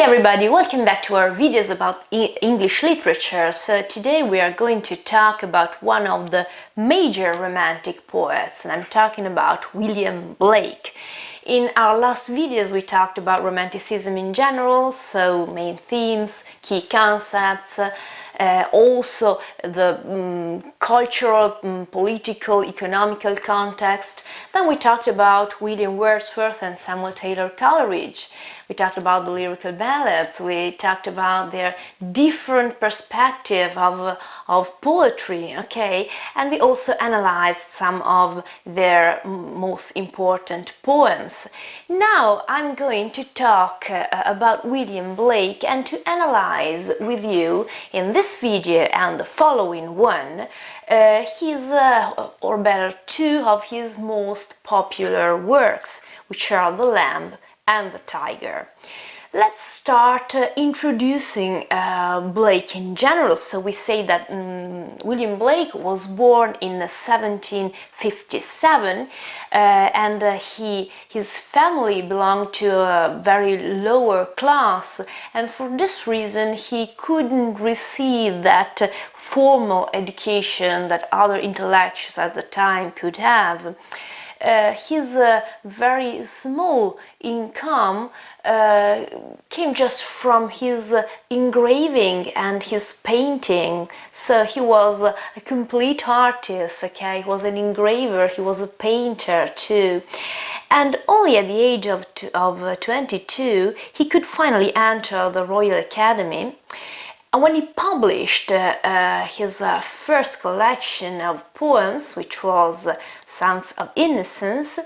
everybody, welcome back to our videos about English literature. So today we are going to talk about one of the major romantic poets, and I'm talking about William Blake. In our last videos we talked about romanticism in general, so main themes, key concepts, also the cultural, political, economical context. Then we talked about William Wordsworth and Samuel Taylor Coleridge. We talked about the lyrical ballads. We talked about their different perspective of poetry, okay? And we also analyzed some of their most important poems. Now I'm going to talk about William Blake and to analyze with you in this video and the following one or better, two of his most popular works, which are The Lamb and the Tyger. Let's start introducing Blake in general. So we say that William Blake was born in 1757 and his family belonged to a very lower class, and for this reason he couldn't receive that formal education that other intellectuals at the time could have. His very small income came just from his engraving and his painting. So he was a complete artist, okay? He was an engraver, he was a painter too. And only at the age of 22 he could finally enter the Royal Academy. And when he published his first collection of poems, which was Songs of Innocence,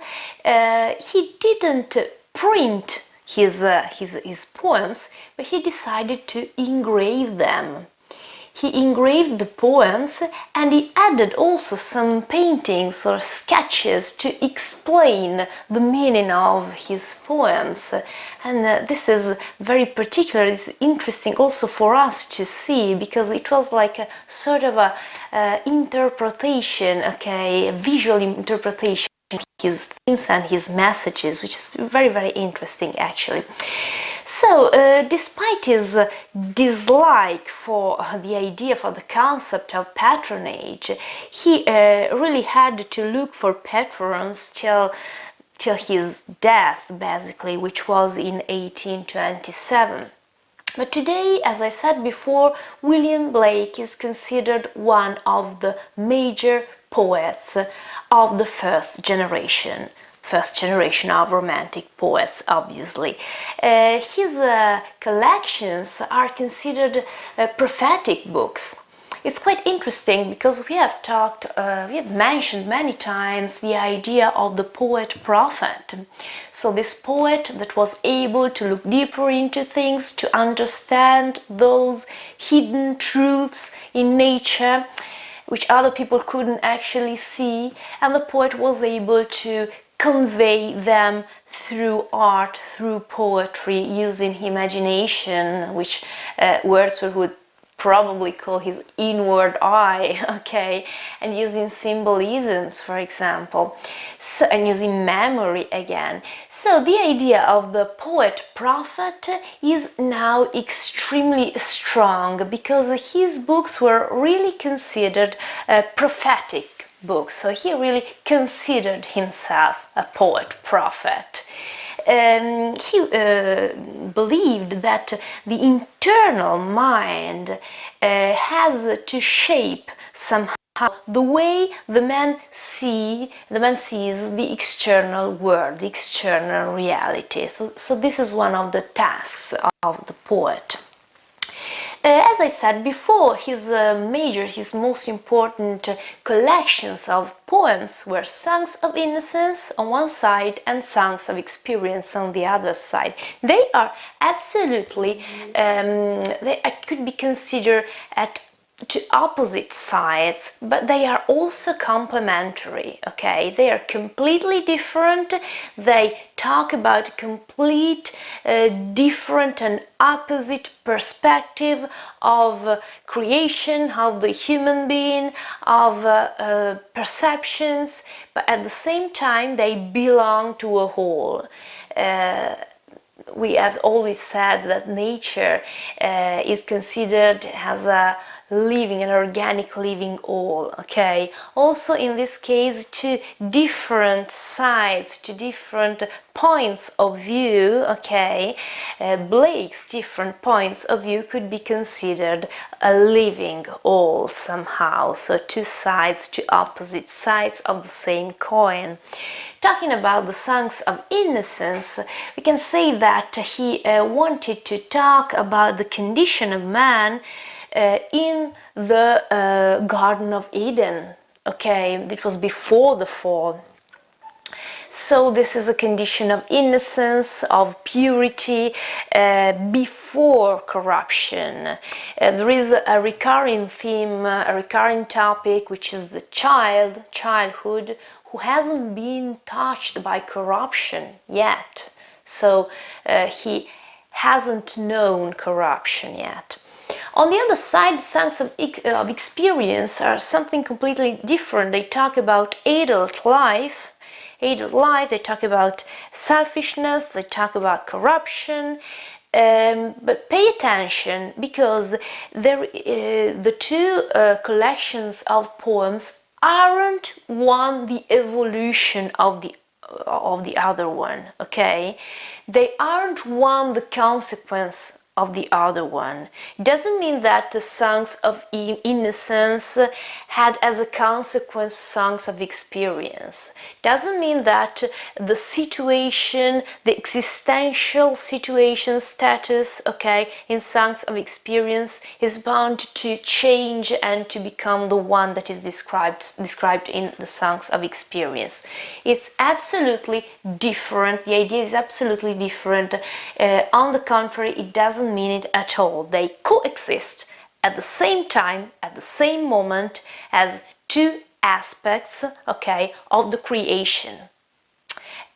he didn't print his poems, but he decided to engrave them. He engraved the poems and he added also some paintings or sketches to explain the meaning of his poems. And this is very particular, it's interesting also for us to see, because it was like a sort of a interpretation, okay, a visual interpretation of his themes and his messages, which is very, very interesting actually. So, despite his dislike for the idea, for the concept of patronage, he really had to look for patrons till his death, basically, which was in 1827. But today, as I said before, William Blake is considered one of the major poets of the first generation of romantic poets, obviously. His collections are considered prophetic books. It's quite interesting because we have mentioned many times the idea of the poet-prophet. So this poet that was able to look deeper into things, to understand those hidden truths in nature, which other people couldn't actually see, and the poet was able to convey them through art, through poetry, using imagination, which Wordsworth would probably call his inward eye, okay, and using symbolisms, for example, and using memory again. So the idea of the poet-prophet is now extremely strong because his books were really considered prophetic books. So he really considered himself a poet-prophet. He believed that the internal mind has to shape somehow the way the man sees the external world, the external reality. So this is one of the tasks of the poet. As I said before, his most important collections of poems were Songs of Innocence on one side and Songs of Experience on the other side. They are absolutely, they could be considered to opposite sides, but they are also complementary, okay? They are completely different. They talk about complete, different and opposite perspective of creation, of the human being, of perceptions, but at the same time they belong to a whole. we have always said that nature is considered as a living, an organic living all, okay? Also in this case, two different sides, two different points of view, okay? Blake's different points of view could be considered a living all somehow, so two sides, two opposite sides of the same coin. Talking about the Songs of Innocence, we can say that he wanted to talk about the condition of man in the Garden of Eden, okay? It was before the fall. So this is a condition of innocence, of purity, before corruption. There is a recurring theme, a recurring topic, which is the childhood, who hasn't been touched by corruption yet. So he hasn't known corruption yet. On the other side, Songs of Experience are something completely different. They talk about adult life, they talk about selfishness, they talk about corruption, but pay attention, because the two collections of poems aren't the evolution of the other one, okay? They aren't the consequence of the other one. It doesn't mean that the Songs of Innocence had as a consequence Songs of Experience. It doesn't mean that the situation, the existential situation status, okay, in Songs of Experience is bound to change and to become the one that is described in the Songs of Experience. It's absolutely different. The idea is absolutely different. On the contrary, it doesn't mean it at all. They coexist at the same time, at the same moment, as two aspects, okay, of the creation.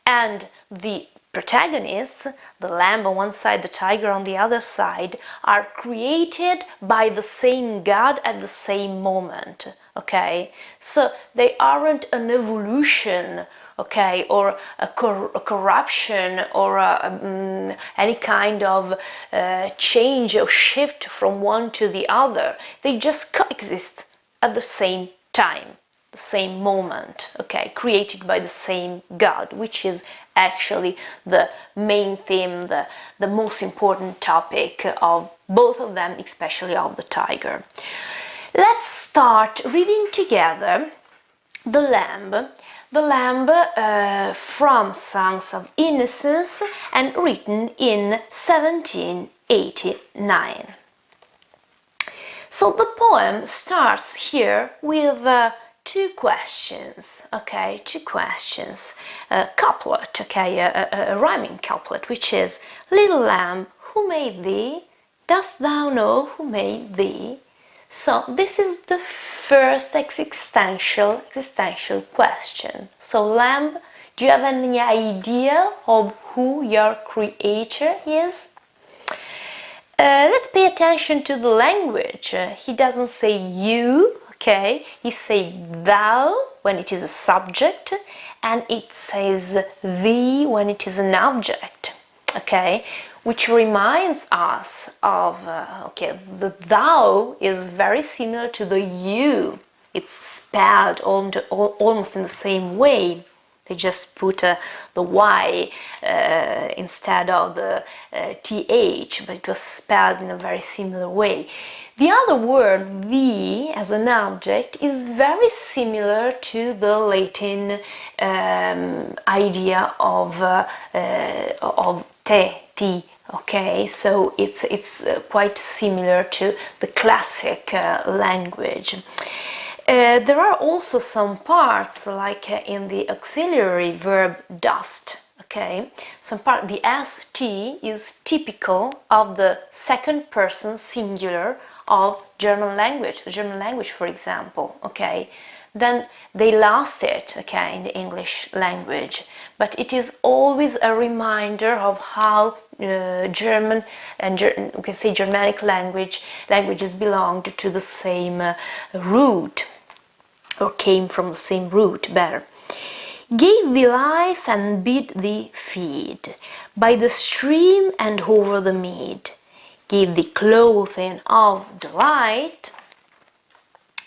And the protagonists, the lamb on one side, the tiger on the other side, are created by the same God at the same moment, okay? So they aren't an evolution, okay, or a corruption, or any kind of change or shift from one to the other. They just coexist at the same time, the same moment, okay, created by the same God, which is actually the main theme, the most important topic of both of them, especially of the tiger. Let's start reading together the lamb from Songs of Innocence, and written in 1789. So the poem starts here with two questions, okay, a couplet, okay, a rhyming couplet, which is, little lamb, who made thee? Dost thou know who made thee? So this is the first existential question. So lamb, do you have any idea of who your creator is? Let's pay attention to the language. He doesn't say you, okay? He says thou when it is a subject, and it says thee when it is an object, okay? Which reminds us of, the thou is very similar to the you. It's spelled almost in the same way. They just put the Y instead of the TH, but it was spelled in a very similar way. The other word, thee, as an object, is very similar to the Latin idea of te, ti. Okay, so it's quite similar to the classic language. There are also some parts, like in the auxiliary verb dost. Okay, some part, the st is typical of the second person singular of German language. The German language, for example. Okay, then they lost it, okay, in the English language. But it is always a reminder of how German and we can say Germanic languages belonged to the same root, or came from the same root, better. gave thee life and bid thee feed by the stream and over the mead, gave thee clothing of delight,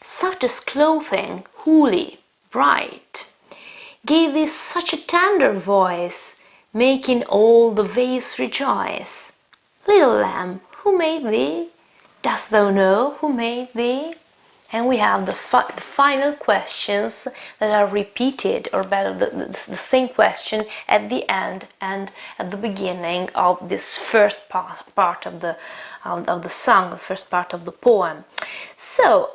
softest clothing, holy, bright, gave thee such a tender voice, making all the vales rejoice. Little lamb, who made thee? Dost thou know who made thee? And we have the final questions that are repeated, or better, the same question at the end and at the beginning of this first part of the song, the first part of the poem. So,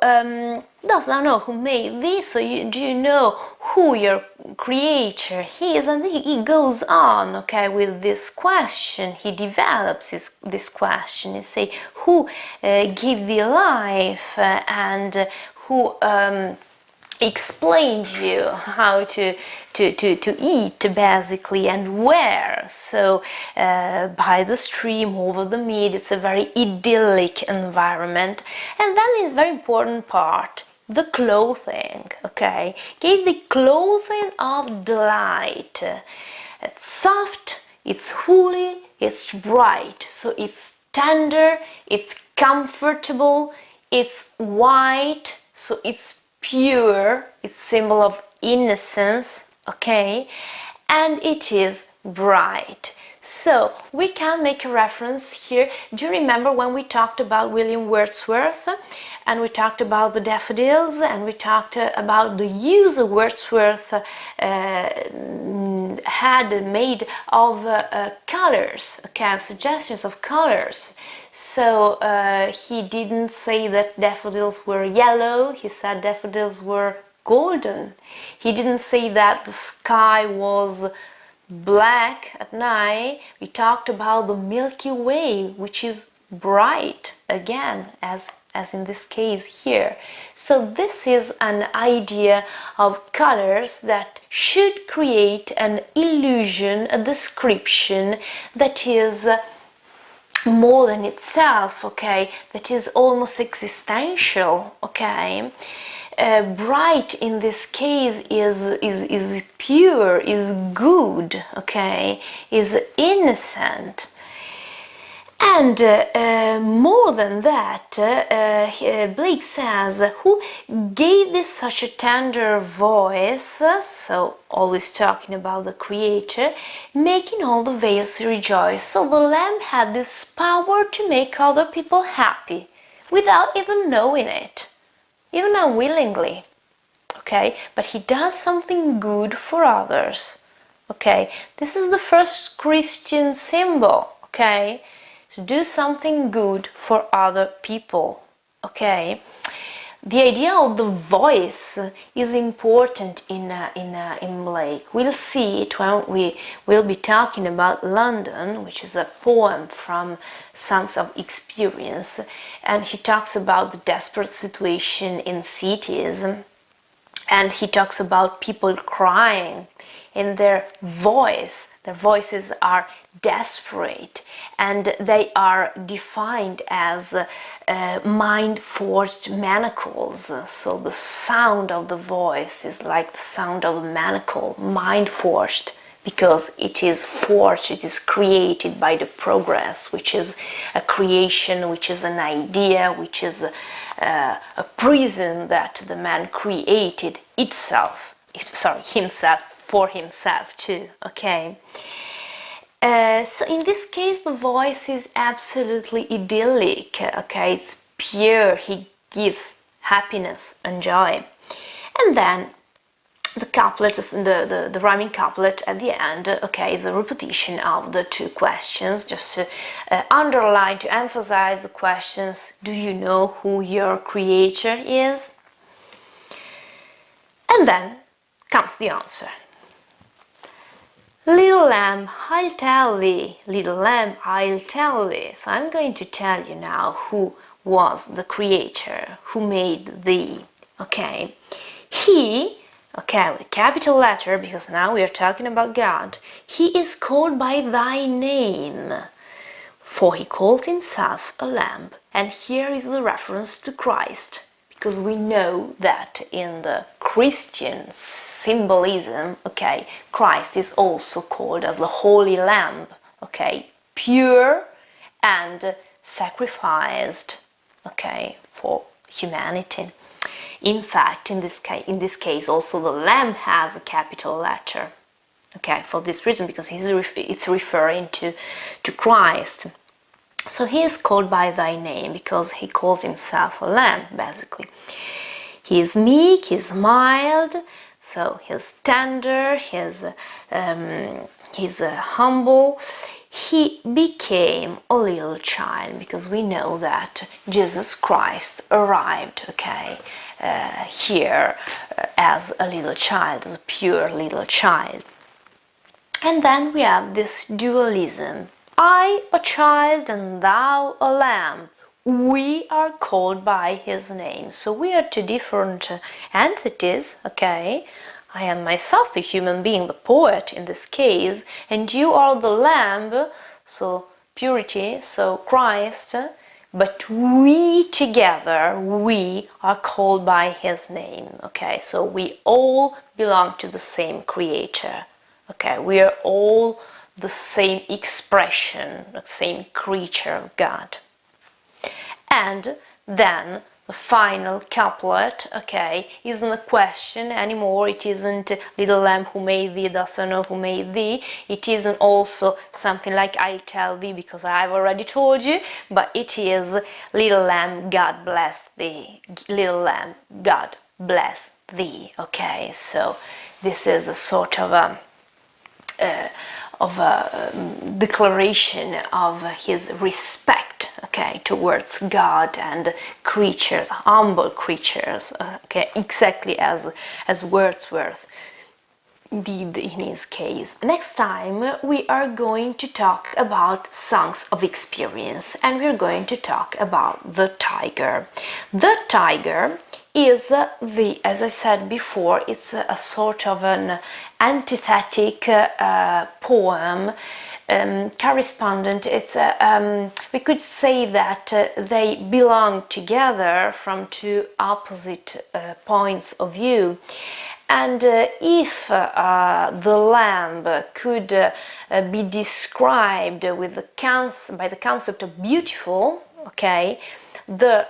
dost thou know who made thee? So, do you know who your creator is? And he goes on, okay, with this question. He develops this question. He say, who gave thee life and who explained you how to eat, basically, and where. So by the stream, over the mead. It's a very idyllic environment. And then the very important part, the clothing, okay, gave the clothing of delight. It's soft, it's holy, it's bright. So it's tender, it's comfortable, it's white, so it's pure, it's symbol of innocence, okay, and it is bright. So we can make a reference here. Do you remember when we talked about William Wordsworth and we talked about the daffodils and we talked about the use of Wordsworth had made of colors, okay, suggestions of colors. So he didn't say that daffodils were yellow, he said daffodils were golden. He didn't say that the sky was black at night. We talked about the Milky Way, which is bright, again, as in this case here. So this is an idea of colors that should create an illusion, a description that is more than itself, okay, that is almost existential, okay. Bright in this case is pure, is good, okay, is innocent. And more than that, Blake says, who gave this such a tender voice, so always talking about the Creator, making all the vales rejoice. So the Lamb had this power to make other people happy without even knowing it, even unwillingly, okay? But he does something good for others, okay? This is the first Christian symbol, okay? To do something good for other people, okay? The idea of the voice is important in Blake. We'll see it when we will be talking about London, which is a poem from Songs of Experience, and he talks about the desperate situation in cities, and he talks about people crying in their voices are desperate, and they are defined as mind-forged manacles. So the sound of the voice is like the sound of a manacle, mind-forged, because it is forged, it is created by the progress, which is a creation, which is an idea, which is a prison that the man created himself for himself too, okay? So in this case the voice is absolutely idyllic, okay? It's pure, he gives happiness and joy. And then the couplet, the rhyming couplet at the end, okay, is a repetition of the two questions, just to underline, to emphasize the questions. Do you know who your Creator is? And then comes the answer. Little lamb, I'll tell thee, little lamb, I'll tell thee. So I'm going to tell you now who was the Creator, who made thee, okay? He, okay, with capital letter, because now we are talking about God, he is called by thy name, for he calls himself a lamb. And here is the reference to Christ, because we know that in the Christian symbolism, okay, Christ is also called as the Holy Lamb, okay, pure and sacrificed, okay, for humanity. In fact, in this case, also the Lamb has a capital letter, okay, for this reason, because it's referring to Christ. So he is called by thy name because he calls himself a lamb, basically. He is meek, he's mild, so he's tender, he's humble. He became a little child because we know that Jesus Christ arrived, okay, here as a little child, as a pure little child. And then we have this dualism. I a child and thou a lamb. We are called by his name. So we are two different entities, okay? I am myself the human being, the poet in this case, and you are the lamb, so purity, so Christ, but we together, we are called by his name, okay? So we all belong to the same creator, okay? We are all the same expression, the same creature of God. And then the final couplet, okay, isn't a question anymore. It isn't little lamb who made thee, dost thou know who made thee. It isn't also something like I tell thee because I've already told you, but it is little lamb, God bless thee. Little lamb, God bless thee. Okay, so this is a sort of a declaration of his respect, okay, towards God and creatures, humble creatures, okay, exactly as Wordsworth did in his case. Next time we are going to talk about songs of experience, and we're going to talk about the Tyger. The Tyger is as I said before, it's a sort of an antithetic poem, correspondent. It's we could say that they belong together from two opposite points of view. And if the lamb could be described by the concept of beautiful, okay, the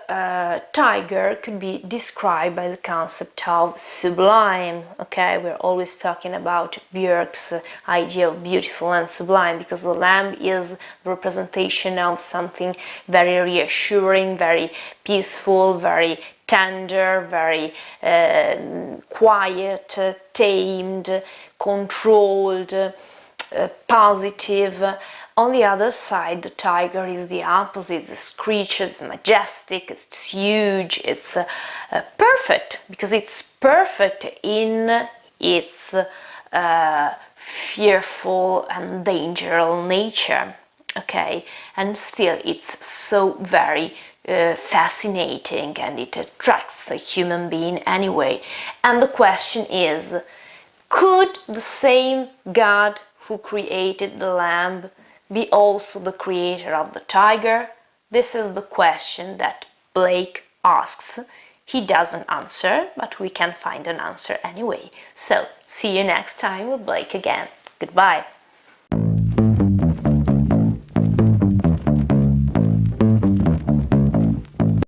Tyger could be described by the concept of sublime, okay? We're always talking about Björk's idea of beautiful and sublime because the lamb is the representation of something very reassuring, very peaceful, very tender, very quiet, tamed, controlled, positive. On the other side, the Tyger is the opposite. It's screeches, it's majestic, it's huge, it's perfect, because it's perfect in its fearful and dangerous nature, okay? And still it's so very fascinating, and it attracts a human being anyway. And the question is, could the same God who created the lamb be also the creator of the Tyger? This is the question that Blake asks. He doesn't answer, but we can find an answer anyway. So, see you next time with Blake again. Goodbye.